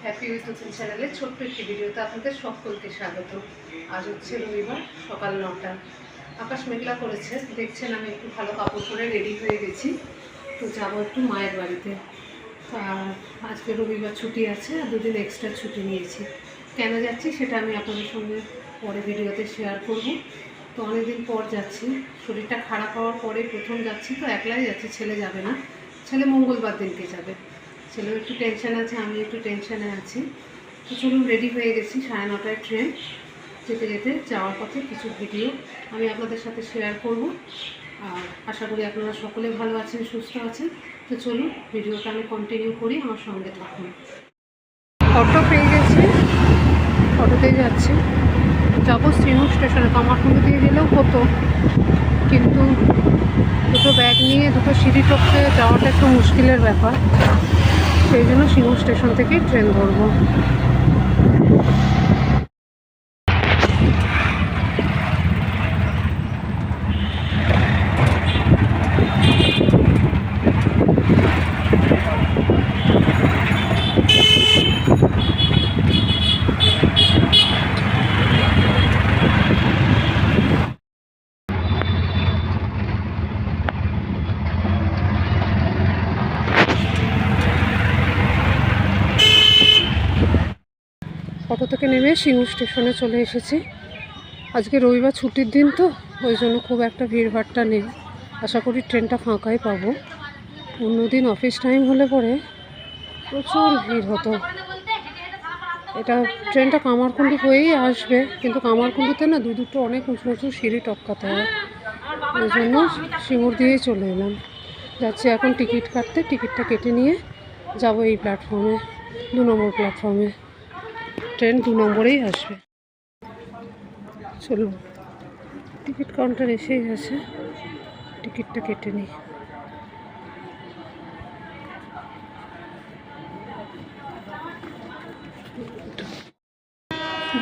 Happy with নতুন চ্যানেলের ছোট্ট একটি ভিডিওতে আপনাদের সকলকে স্বাগত। আজ হচ্ছে রবিবার, সকাল 9টা। আকাশ মেঘলা করেছে, দেখছেন আমি একটু ভালো কাপড় পরে রেডি হয়ে গেছি। তো যাবো একটু মায়ের বাড়িতে। আর আজকে রবিবার ছুটি আছে, আর দুদিন এক্সট্রা ছুটি নিয়েছি। কেন যাচ্ছি সেটা আমি আপনাদের সঙ্গে পরে ভিডিওতে শেয়ার করব। তো অনেকদিন পর যাচ্ছি, শরীরটা খারাপ হওয়ার পরে প্রথম যাচ্ছি, তো একলাই যাচ্ছি, ছেলে যাবে না। ছেলে মঙ্গলবার দিনকে যাবে। ছেলেও একটু টেনশান আছে, আমি একটু টেনশানে আছি। তো চলুন, রেডি হয়ে গেছি, 9:30 ট্রেন। যেতে যেতে যাওয়ার পথে কিছু ভিডিও আমি আপনাদের সাথে শেয়ার করব। আর আশা করি আপনারা সকলে ভালো আছেন, সুস্থ আছেন। তো চলুন, ভিডিওটা আমি কন্টিনিউ করি, আমার সঙ্গে থাকুন। অটো পেয়ে গেছি, অটোতেই যাচ্ছি। যাবো শ্রীমু স্টেশনে। কামারকুণ্ডু দিয়ে গেলেও হতো, কিন্তু দুটো ব্যাগ নিয়ে দুটো সিঁড়ি টপকে যাওয়াটা একটু মুশকিলের ব্যাপার। সেই জন্য শ্রীমু স্টেশন থেকেই ট্রেন ধরবো। অটো থেকে নেমে সিঙ্গু স্টেশনে চলে এসেছি। আজকে রবিবার ছুটির দিন, তো ওই জন্য খুব একটা ভিড়ভাড়টা নেই। আশা করি ট্রেনটা ফাঁকাই পাবো। অন্যদিন অফিস টাইম হলে পরে প্রচুর ভিড় হতো। এটা ট্রেনটা কামারকুণ্ডু হয়েই আসবে, কিন্তু কামারকুণ্ডুতে না দুটো অনেক উঁচু উঁচু সিঁড়ি টপকাতে হয়। ওই জন্য সিঙ্গুর দিয়েই চলে এলাম। যাচ্ছি এখন টিকিট কাটতে। টিকিটটা কেটে নিয়ে যাব এই প্ল্যাটফর্মে, 2 নম্বর প্ল্যাটফর্মে। ট্রেন 2 নম্বরেই আসবে। চলুন, টিকিট কাউন্টার এসেই গেছে, টিকিটটা কেটে নিই।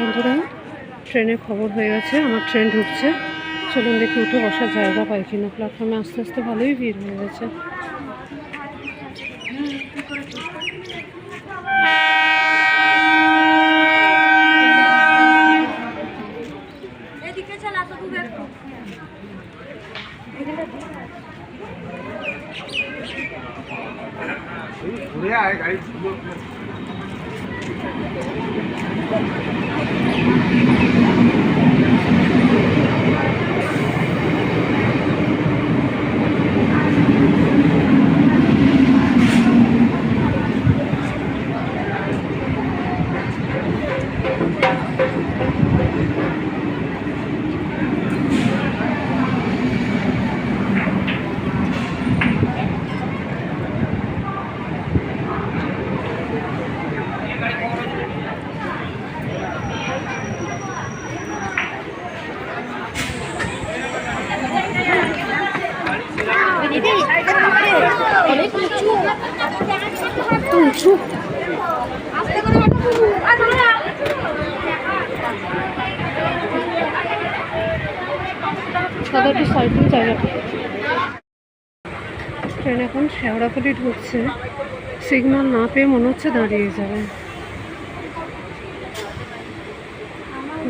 বন্ধুরা, ট্রেনের খবর হয়ে গেছে, আমার ট্রেন ঢুকছে। চলুন দেখি উঠে বসার জায়গা পাই কিনা। প্ল্যাটফর্মে আস্তে আস্তে ভালোই ভিড় হয়ে গেছে। ঘুরে আয় গাড়ি। উঁচু সাদা সাইকেল জায়গাটা। ট্রেন এখন শেওড়াফুলি ঢুকছে। সিগন্যাল না পেয়ে মনে হচ্ছে দাঁড়িয়ে যাবে।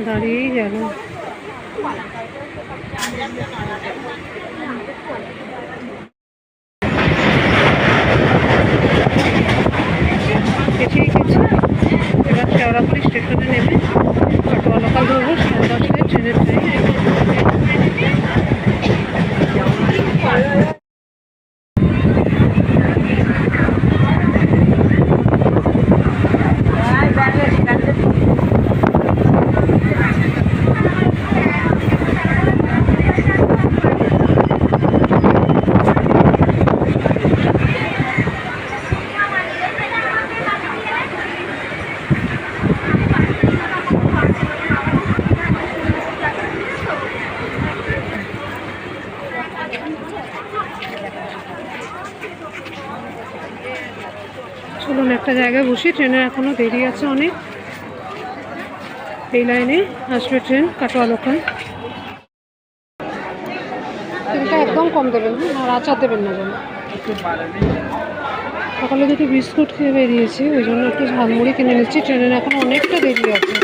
দাঁড়িয়েই গেল। এসেই গেছি। এবার শেওড়াফুলি স্টেশনে নেমে কাটোয়া লোকাল ধরবো। 10:30 ট্রেনের টাইম। চলুন একটা জায়গায় বসি। ট্রেনের এখনও দেরি আছে অনেক। এই লাইনে আসবে ট্রেন, কাটোয়া লোকাল। তেলটা একদম কম দেবেন, আর আচার দেবেন না যেন। সকালে দুটো বিস্কুট খেয়ে বেরিয়েছি, ওই জন্য একটু ঝালমুড়ি কিনে নিচ্ছি। ট্রেনের এখন অনেকটা দেরি আছে।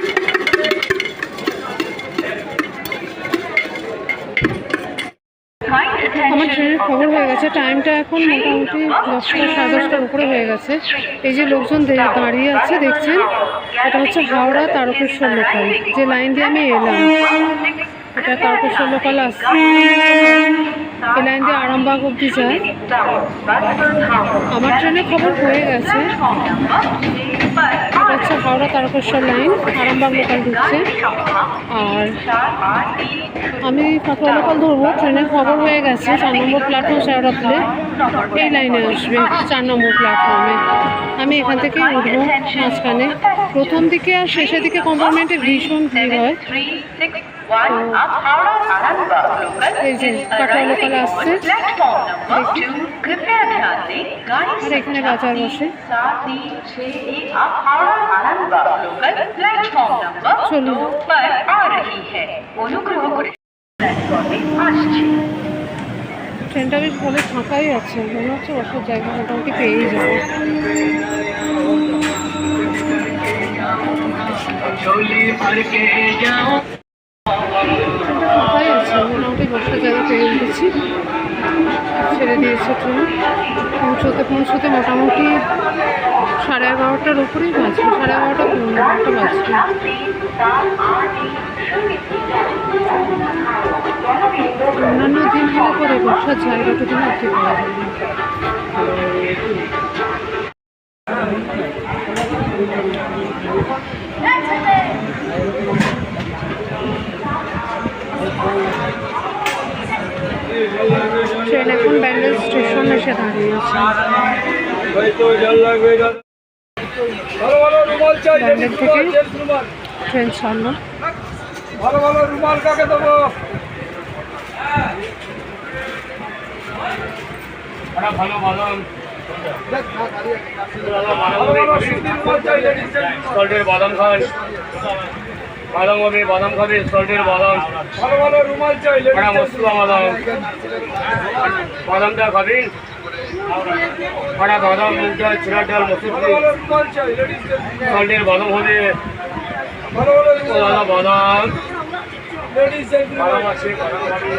আমার ট্রেনের খবর হয়ে গেছে, টাইমটা এখন মোটামুটি 10টা সাড়ে 10টার উপরে হয়ে গেছে। এই যে লোকজন দাঁড়িয়ে আছে দেখছেন, এটা হচ্ছে হাওড়া তারকেশ্বর লোকাল, যে লাইন দিয়ে আমি এলাম। এটা তারকেশ্বর লোকাল আসছে, এই লাইন দিয়ে আরামবাগ অবধি যায়। আমার ট্রেনের খবর হয়ে গেছে। এটা হচ্ছে হাওড়া তারকেশ্বর লাইন, আরামবাগ লোকাল ঢুকছে। আর আমি কাটোয়া লোকাল ধরবো। ট্রেনের খবর হয়ে গেছে, 4 নম্বর প্ল্যাটফর্ম শেওড়াফুলে এই লাইনে আসবে। 4 নম্বর প্ল্যাটফর্মে আমি এখান থেকেই উঠবো। মাঝখানে প্রথম দিকে আর শেষের দিকে কম্পার্টমেন্টে ভীষণ ভিড় হয়। এই যে কাটোয়া লোকাল আসছে, আর এখানে বাজার বসে। চলুন, ট্রেনটা বেশ ভালো ফাঁকাই আছে, মনে হচ্ছে বসার জায়গা মোটামুটি পেয়েই যাবো। ফাঁকাই আছে, মোটামুটি বসার জায়গা পেয়ে উঠেছি। ছেড়ে দিয়েছে ট্রেন। পৌঁছতে মোটামুটি 11:30টার উপরেই বাজবে, 11:30 পৌনে 12টা বাজবে। অন্যান্য দিন হলে পরে বসার জায়গাটা দিন উঠতে পাওয়া যাবে। ট্রেন এখন ব্যান্ডেল স্টেশন এসে দাঁড়িয়েছে। ব্যান্ডেল থেকে ট্রেন ছাড়লো। ভালো ভালো রুমাল কাকে দেবো? ভালো বাদাম, সল্টের বাদাম খান, বাদাম হবে, বাদাম খাবে, সল্টের বাদাম। ভালো ভালো রুমাল চাই, মশলা বাদাম, বাদামটা খাবেন। পাড়া বাদাম, মুগ ডাল, ছোলার ডাল, মসুর সল্টের বাদাম হবে। ভালো বাদাম, বাদাম আছে, বাদাম খাবে।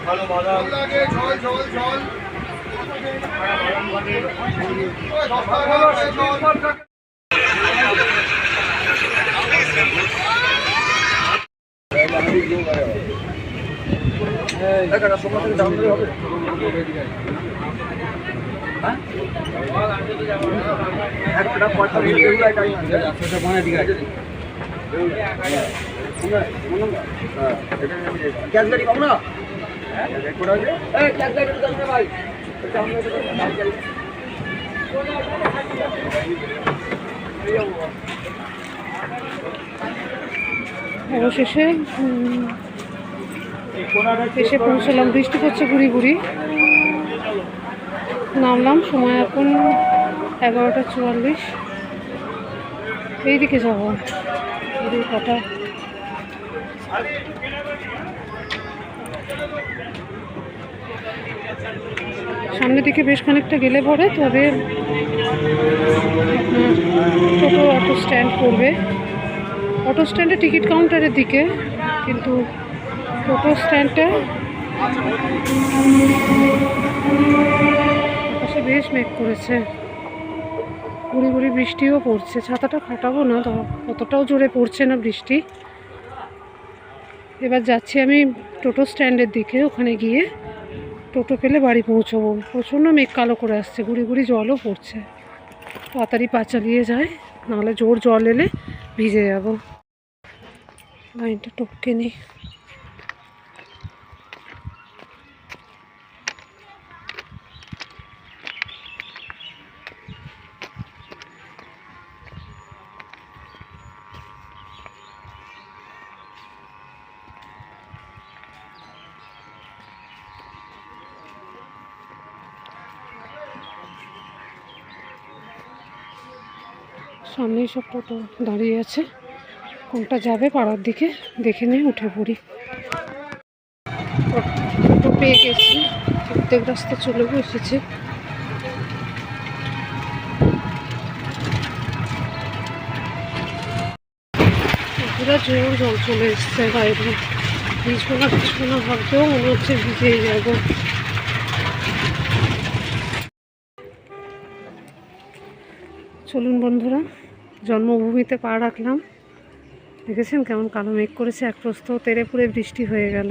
ভালো বাদাম, গ্যাস গাড়ি পাবো না? ভাই অবশেষে এসে পৌঁছলাম। বৃষ্টি পড়ছে গুড়ি গুড়ি। নামলাম, সময় এখন 11:44। এইদিকে যাবো, এদিকে কটা। সামনের দিকে বেশ খানিকটা গেলে পরে তবে টোটো অটো স্ট্যান্ড পড়বে। অটো স্ট্যান্ডে টিকিট কাউন্টারের দিকে, কিন্তু টোটো স্ট্যান্ডটা আকাশে বেশ মেঘ করেছে, গুড়ি গুড়ি বৃষ্টিও পড়ছে। ছাতাটা খাটাবো না, তো অতটাও জোরে পড়ছে না বৃষ্টি। এবার যাচ্ছি আমি টোটো স্ট্যান্ডের দিকে, ওখানে গিয়ে টোটো পেলে বাড়ি পৌঁছবো। প্রচণ্ড মেঘ কালো করে আসছে, গুড়ি গুড়ি জলও পড়ছে। তাড়াতাড়ি পা চালিয়ে যায়, নাহলে জোর জল এলে ভিজে যাব। লাইনটা টপকে নেই। সামনেই সব টোটো দাঁড়িয়ে আছে, কোনটা যাবে পাড়ার দিকে দেখে নিয়ে উঠে পড়ি। টোটো পেয়ে গেছি, প্রত্যেক রাস্তা চলেও এসেছে। বন্ধুরা জোর জল চলে এসছে বাইরে, ভিজবো না ভাবতেও মনে হচ্ছে ভিজেই যাব। চলুন বন্ধুরা, জন্মভূমিতে পা রাখলাম। দেখেছেন কেমন কালো মেঘ করেছে, এক প্রস্থ তেড়ে পুড়ে বৃষ্টি হয়ে গেল।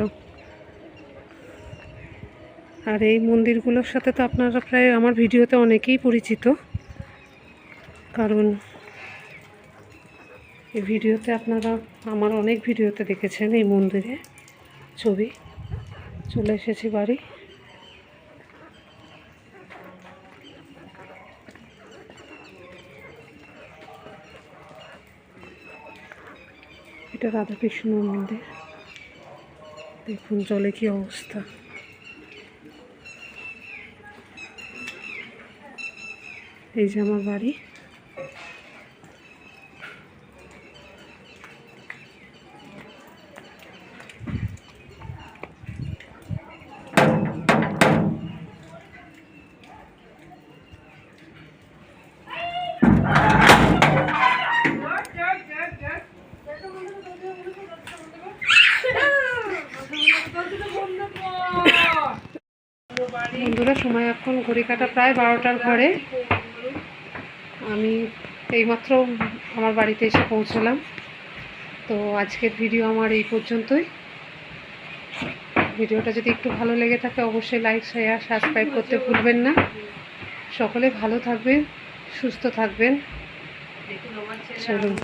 আর এই মন্দিরগুলোর সাথে তো আপনারা প্রায় আমার ভিডিওতে অনেকেই পরিচিত, কারণ এই ভিডিওতে আপনারা আমার অনেক ভিডিওতে দেখেছেন এই মন্দিরে ছবি। চলে এসেছি বাড়ি। এটা রাধাকৃষ্ণ মন্দির, দেখুন জলে কি অবস্থা। এই যে আমার বাড়ি। বন্ধুরা সময় এখন ঘড়ি কাটা প্রায় 12টার ঘরে। আমি এইমাত্র আমার বাড়িতে এসে পৌঁছলাম। তো আজকের ভিডিও আমার এই পর্যন্তই। ভিডিওটা যদি একটু ভালো লেগে থাকে অবশ্যই লাইক শেয়ার সাবস্ক্রাইব করতে ভুলবেন না। সকলে ভালো থাকবেন, সুস্থ থাকবেন। চলুন।